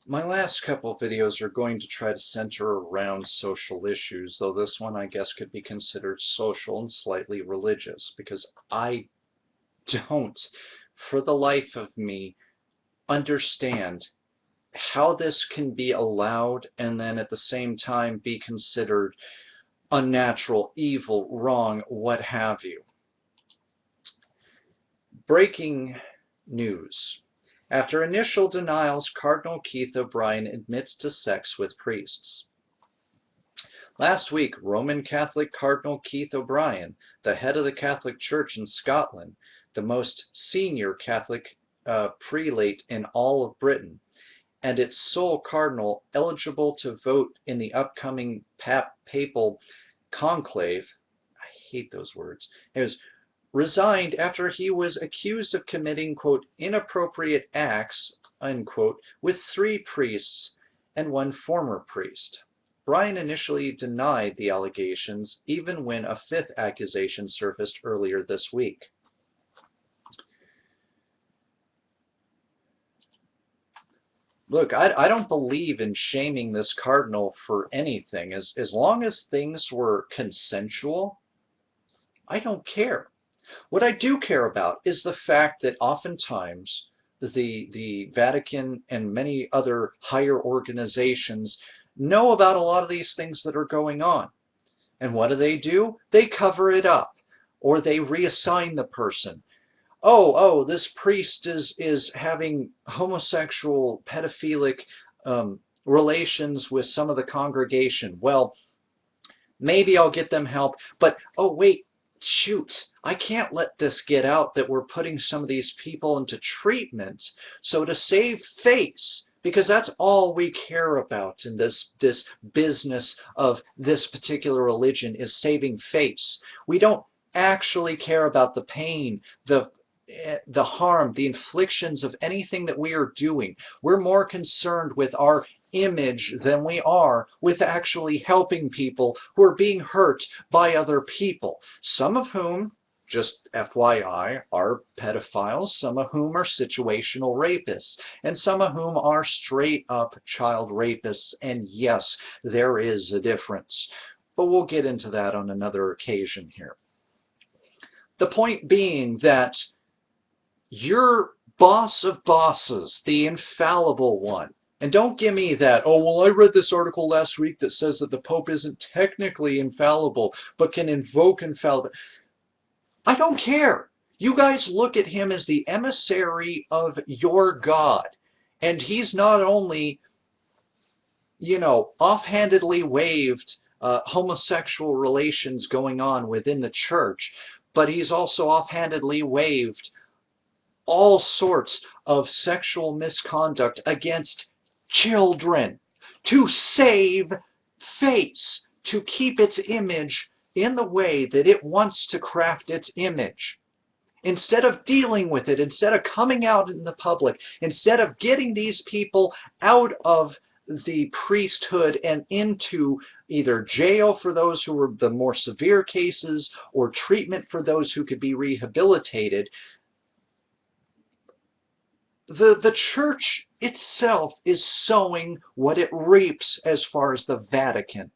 My last couple videos are going to try to center around social issues, though this one I guess could be considered social and slightly religious, because I don't, for the life of me, understand how this can be allowed and then at the same time be considered unnatural, evil, wrong, what have you. Breaking news. After initial denials, Cardinal Keith O'Brien admits to sex with priests. Last week, Roman Catholic Cardinal Keith O'Brien, the head of the Catholic Church in Scotland, the most senior Catholic prelate in all of Britain, and its sole cardinal eligible to vote in the upcoming papal conclave, I hate those words, it resigned after he was accused of committing, quote, inappropriate acts, unquote, with three priests and one former priest. Bryan initially denied the allegations, even when a fifth accusation surfaced earlier this week. Look, I don't believe in shaming this cardinal for anything. As long as things were consensual, I don't care. What I do care about is the fact that oftentimes the Vatican and many other higher organizations know about a lot of these things that are going on. And what do? They cover it up or they reassign the person. This priest is having homosexual, pedophilic relations with some of the congregation. Well, maybe I'll get them help, but oh, wait, shoot, I can't let this get out that we're putting some of these people into treatment. So to save face, because that's all we care about in this business of this particular religion is saving face. We don't actually care about the pain, the harm, the inflictions of anything that we are doing. We're more concerned with our image than we are with actually helping people who are being hurt by other people, some of whom, just FYI, are pedophiles, some of whom are situational rapists, and some of whom are straight up child rapists. And yes, there is a difference. But we'll get into that on another occasion here. The point being that your boss of bosses, the infallible one. And don't give me that, oh, well, I read this article last week that says that the Pope isn't technically infallible, but can invoke infallibility. I don't care. You guys look at him as the emissary of your God. And he's not only, offhandedly waived homosexual relations going on within the church, but he's also offhandedly waived all sorts of sexual misconduct against children to save face, to keep its image in the way that it wants to craft its image. Instead of dealing with it, instead of coming out in the public, instead of getting these people out of the priesthood and into either jail for those who were the more severe cases or treatment for those who could be rehabilitated, the church itself is sowing what it reaps as far as the Vatican,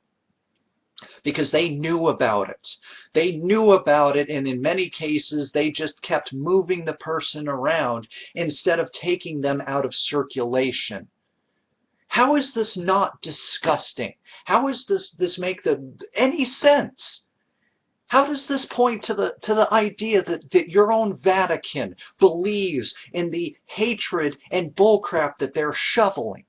because they knew about it. They knew about it, and in many cases, they just kept moving the person around instead of taking them out of circulation. How is this not disgusting? How is this make any sense? How does this point to the idea that your own Vatican believes in the hatred and bullcrap that they're shoveling?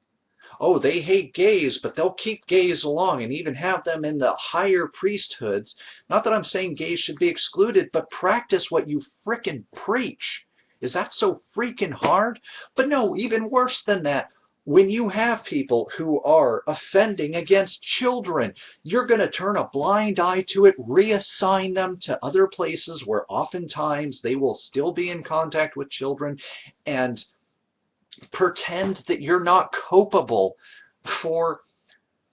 Oh, they hate gays, but they'll keep gays along and even have them in the higher priesthoods. Not that I'm saying gays should be excluded, but practice what you frickin' preach. Is that so freaking hard? But no, even worse than that. When you have people who are offending against children, you're going to turn a blind eye to it, reassign them to other places where oftentimes they will still be in contact with children, and pretend that you're not culpable for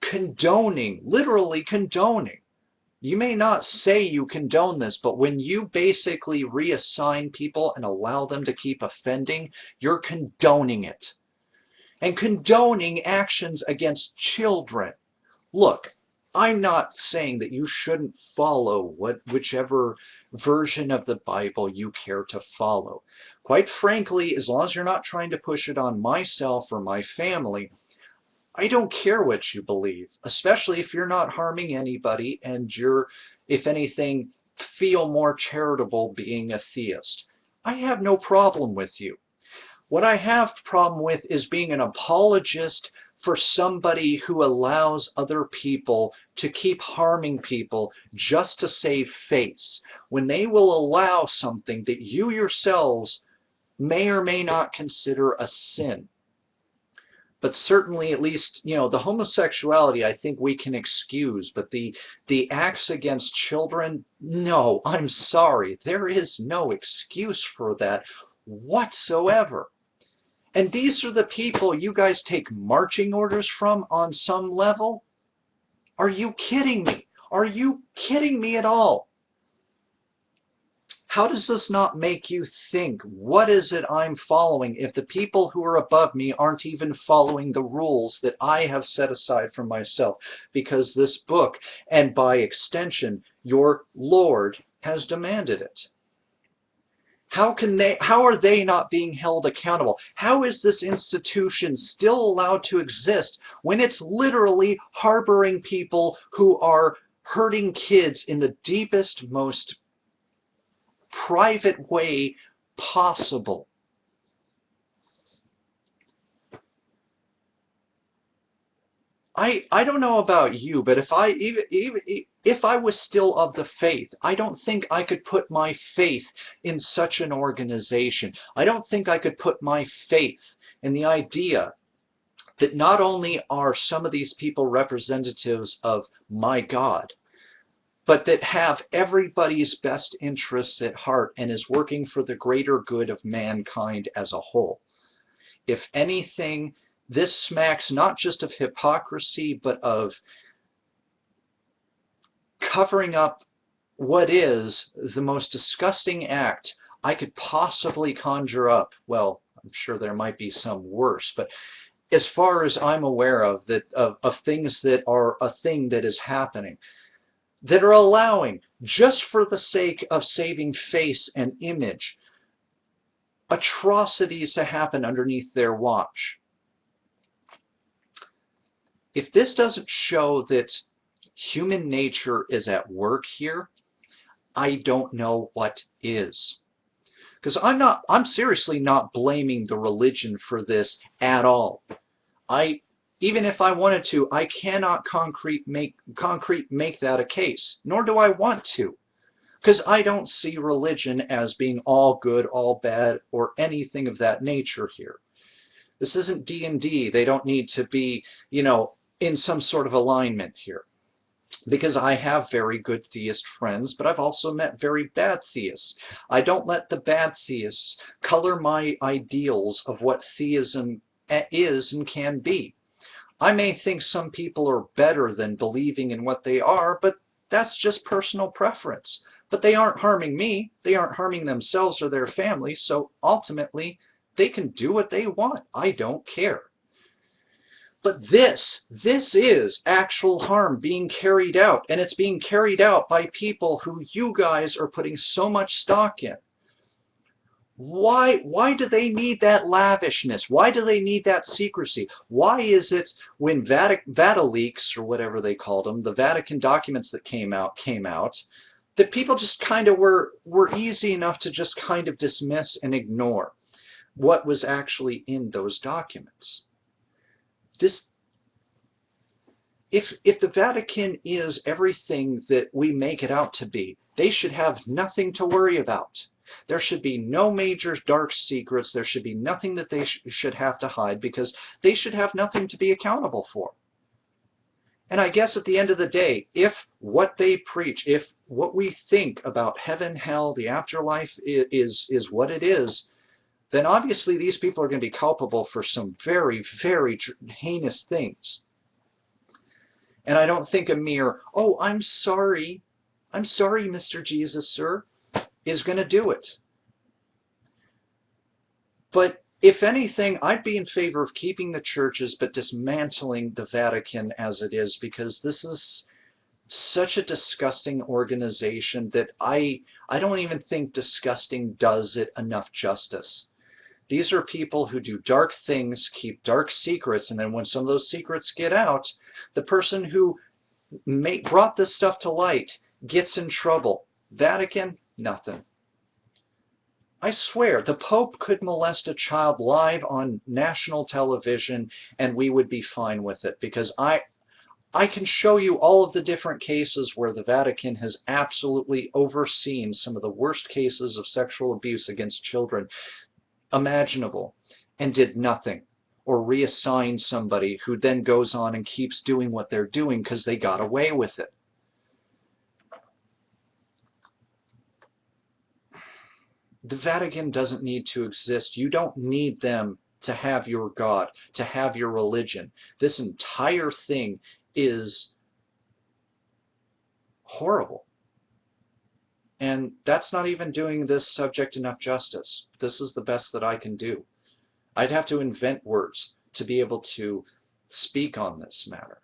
condoning, literally condoning. You may not say you condone this, but when you basically reassign people and allow them to keep offending, you're condoning it. and condoning actions against children. Look, I'm not saying that you shouldn't follow whichever version of the Bible you care to follow. Quite frankly, as long as you're not trying to push it on myself or my family, I don't care what you believe, especially if you're not harming anybody and you're, if anything, feel more charitable being a theist. I have no problem with you. What I have problem with is being an apologist for somebody who allows other people to keep harming people just to save face, when they will allow something that you yourselves may or may not consider a sin. But certainly, at least, the homosexuality I think we can excuse, but the acts against children, no, I'm sorry, there is no excuse for that whatsoever. And these are the people you guys take marching orders from on some level? Are you kidding me? Are you kidding me at all? How does this not make you think, what is it I'm following if the people who are above me aren't even following the rules that I have set aside for myself? Because this book, and by extension, your Lord, has demanded it. How are they not being held accountable? How is this institution still allowed to exist when it's literally harboring people who are hurting kids in the deepest, most private way possible? I don't know about you, but if I was still of the faith, I don't think I could put my faith in such an organization. I don't think I could put my faith in the idea that not only are some of these people representatives of my God, but that have everybody's best interests at heart and is working for the greater good of mankind as a whole. If anything, this smacks not just of hypocrisy, but of covering up what is the most disgusting act I could possibly conjure up. Well, I'm sure there might be some worse, but as far as I'm aware of, of things that are a thing that is happening, that are allowing, just for the sake of saving face and image, atrocities to happen underneath their watch. If this doesn't show that human nature is at work here, I don't know what is. Because I'm seriously not blaming the religion for this at all. Even if I wanted to, I cannot concrete make that a case, nor do I want to. Because I don't see religion as being all good, all bad, or anything of that nature here. This isn't D&D. They don't need to be, in some sort of alignment here. Because I have very good theist friends, but I've also met very bad theists. I don't let the bad theists color my ideals of what theism is and can be. I may think some people are better than believing in what they are, but that's just personal preference. But they aren't harming me. They aren't harming themselves or their family, so ultimately they can do what they want. I don't care. But this is actual harm being carried out, and it's being carried out by people who you guys are putting so much stock in. Why do they need that lavishness? Why do they need that secrecy? Why is it when Vatileaks, or whatever they called them, the Vatican documents that came out, that people just kind of were easy enough to just kind of dismiss and ignore what was actually in those documents? If the Vatican is everything that we make it out to be, they should have nothing to worry about. There should be no major dark secrets. There should be nothing that they should have to hide, because they should have nothing to be accountable for. And I guess at the end of the day, if what they preach, if what we think about heaven, hell, the afterlife is what it is, then obviously these people are going to be culpable for some very, very heinous things. And I don't think a mere, oh, I'm sorry, Mr. Jesus, sir, is going to do it. But If anything, I'd be in favor of keeping the churches but dismantling the Vatican as it is, because this is such a disgusting organization that I don't even think disgusting does it enough justice. These are people who do dark things, keep dark secrets, and then when some of those secrets get out, the person who brought this stuff to light gets in trouble. Vatican, nothing. I swear, the Pope could molest a child live on national television and we would be fine with it, because I can show you all of the different cases where the Vatican has absolutely overseen some of the worst cases of sexual abuse against children imaginable and did nothing, or reassigned somebody who then goes on and keeps doing what they're doing because they got away with it. The Vatican doesn't need to exist. You don't need them to have your God, to have your religion. This entire thing is horrible. And that's not even doing this subject enough justice. This is the best that I can do. I'd have to invent words to be able to speak on this matter.